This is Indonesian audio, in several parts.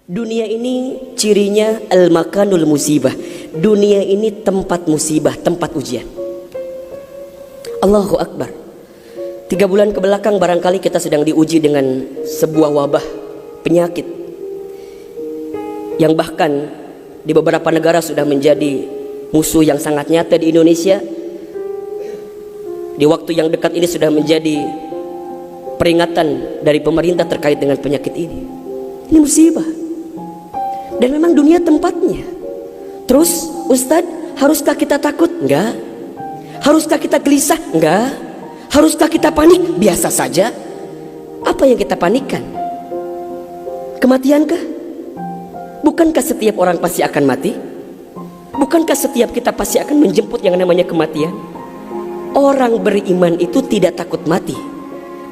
Dunia ini cirinya al-makanul musibah. Dunia ini tempat musibah, tempat ujian. Allahu Akbar. 3 bulan ke belakang barangkali kita sedang diuji dengan sebuah wabah penyakit yang bahkan di beberapa negara sudah menjadi musuh yang sangat nyata. Di Indonesia di waktu yang dekat ini sudah menjadi peringatan dari pemerintah terkait dengan penyakit ini. Ini musibah. Dan memang dunia tempatnya. Terus Ustadz, haruskah kita takut? Enggak. Haruskah kita gelisah? Enggak. Haruskah kita panik? Biasa saja. Apa yang kita panikkan? Kematiankah? Bukankah setiap orang pasti akan mati? Bukankah setiap kita pasti akan menjemput yang namanya kematian? Orang beriman itu tidak takut mati.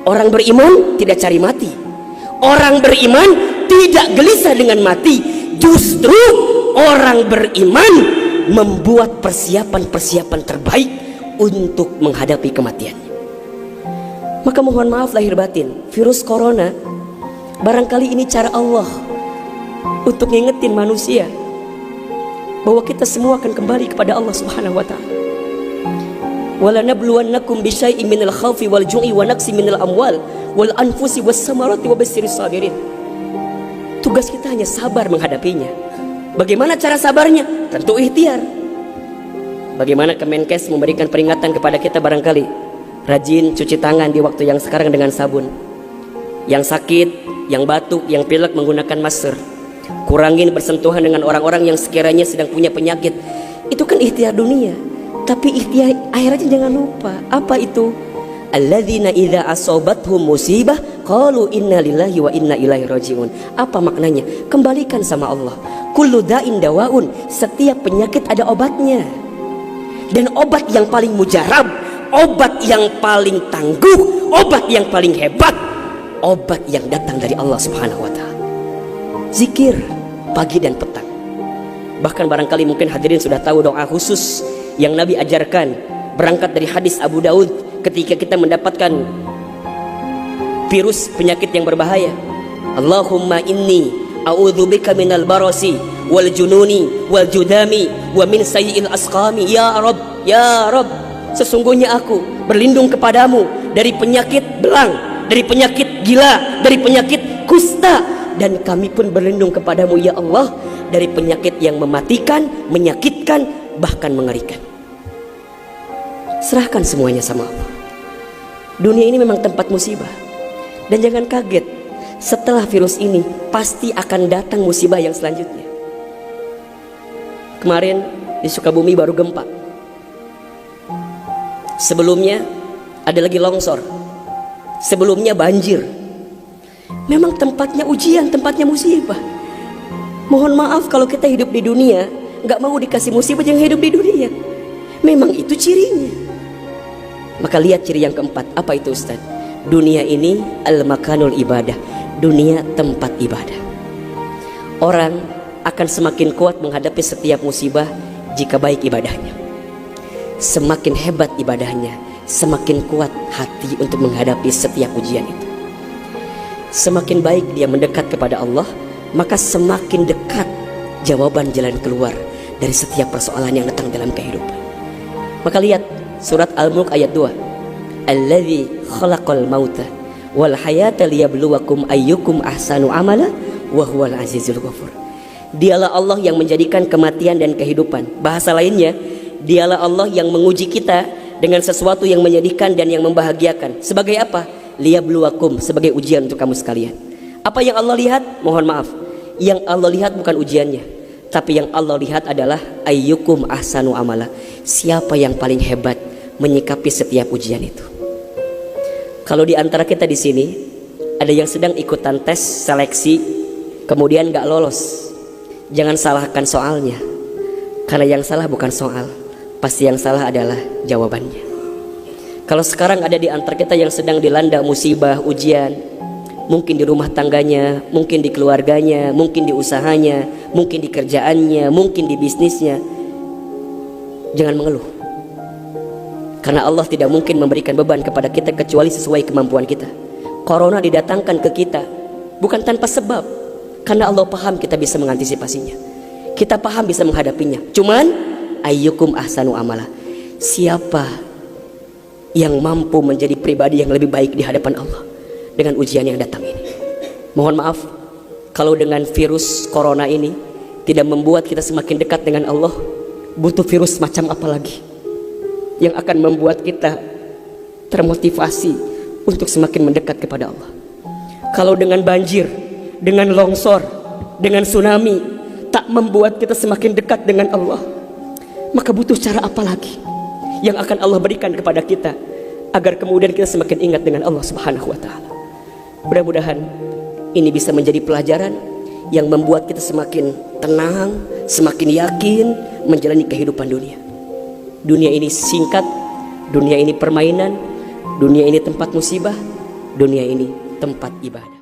Orang beriman tidak cari mati. Orang beriman tidak gelisah dengan mati. Justru orang beriman membuat persiapan-persiapan terbaik untuk menghadapi kematiannya. Maka mohon maaf lahir batin, virus corona barangkali ini cara Allah untuk ngingetin manusia bahwa kita semua akan kembali kepada Allah Subhanahu wa taala. Walanabluwannakum bisyai'in minal khaufi wal ju'i wa naqsi minal amwal wal anfusi was samarati wa basyirish sabirin. Tugas kita hanya sabar menghadapinya. Bagaimana cara sabarnya? Tentu ikhtiar. Bagaimana Kemenkes memberikan peringatan kepada kita barangkali? Rajin cuci tangan di waktu yang sekarang dengan sabun. Yang sakit, yang batuk, yang pilek menggunakan masker. Kurangin bersentuhan dengan orang-orang yang sekiranya sedang punya penyakit. Itu kan ikhtiar dunia. Tapi ikhtiar akhiratnya jangan lupa. Apa itu? Alladzina idza asobathum musibah qalu inna lillahi wa inna ilaihi rajiun. Apa maknanya? Kembalikan sama Allah. Kullu da'in dawaun. Setiap penyakit ada obatnya. Dan obat yang paling mujarab, obat yang paling tangguh, obat yang paling hebat, obat yang datang dari Allah Subhanahu wa taala. Zikir pagi dan petang. Bahkan barangkali mungkin hadirin sudah tahu doa khusus yang Nabi ajarkan berangkat dari hadis Abu Daud ketika kita mendapatkan virus penyakit yang berbahaya. Allahumma inni a'udzubika minal barasi wal jununi wal judami wa min sayyi'il asqami. Ya Rabb, ya Rabb, sesungguhnya aku berlindung kepadamu dari penyakit belang, dari penyakit gila, dari penyakit kusta, dan kami pun berlindung kepadamu ya Allah dari penyakit yang mematikan, menyakitkan, bahkan mengerikan. Serahkan semuanya sama Allah. Dunia ini memang tempat musibah. Dan jangan kaget, setelah virus ini pasti akan datang musibah yang selanjutnya. Kemarin di Sukabumi baru gempa. Sebelumnya ada lagi longsor. Sebelumnya banjir. Memang tempatnya ujian, tempatnya musibah. Mohon maaf kalau kita hidup di dunia gak mau dikasih musibah, jangan hidup di dunia. Memang itu cirinya. Maka lihat ciri yang keempat. Apa itu Ustaz? Dunia ini al-makanul ibadah. Dunia tempat ibadah. Orang akan semakin kuat menghadapi setiap musibah jika baik ibadahnya. Semakin hebat ibadahnya, semakin kuat hati untuk menghadapi setiap ujian itu. Semakin baik dia mendekat kepada Allah, maka semakin dekat jawaban jalan keluar dari setiap persoalan yang datang dalam kehidupan. Maka lihat surat Al-Mulk ayat 2. Alladzi khalaqal mauta wal hayata liyabluwakum ayyukum ahsanu amala wa huwal azizul ghafur. Dialah Allah yang menjadikan kematian dan kehidupan. Bahasa lainnya, dialah Allah yang menguji kita dengan sesuatu yang menyedihkan dan yang membahagiakan. Sebagai apa? Liyabluwakum, sebagai ujian untuk kamu sekalian. Apa yang Allah lihat? Mohon maaf, yang Allah lihat bukan ujiannya, tapi yang Allah lihat adalah ayyukum ahsanu amala. Siapa yang paling hebat menyikapi setiap ujian itu. Kalau di antara kita di sini ada yang sedang ikutan tes seleksi kemudian gak lolos, jangan salahkan soalnya, karena yang salah bukan soal, pasti yang salah adalah jawabannya. Kalau sekarang ada di antara kita yang sedang dilanda musibah, ujian, mungkin di rumah tangganya, mungkin di keluarganya, mungkin di usahanya, mungkin di kerjaannya, mungkin di bisnisnya, jangan mengeluh. Karena Allah tidak mungkin memberikan beban kepada kita kecuali sesuai kemampuan kita. Corona didatangkan ke kita bukan tanpa sebab. Karena Allah paham kita bisa mengantisipasinya, kita paham bisa menghadapinya. Cuman ayyukum ahsanu amala, siapa yang mampu menjadi pribadi yang lebih baik di hadapan Allah dengan ujian yang datang ini. Mohon maaf kalau dengan virus corona ini tidak membuat kita semakin dekat dengan Allah, butuh virus macam apa lagi yang akan membuat kita termotivasi untuk semakin mendekat kepada Allah. Kalau dengan banjir, dengan longsor, dengan tsunami tak membuat kita semakin dekat dengan Allah, maka butuh cara apa lagi yang akan Allah berikan kepada kita agar kemudian kita semakin ingat dengan Allah Subhanahu wa taala. Mudah-mudahan ini bisa menjadi pelajaran yang membuat kita semakin tenang, semakin yakin menjalani kehidupan dunia. Dunia ini singkat, dunia ini permainan, dunia ini tempat musibah, dunia ini tempat ibadah.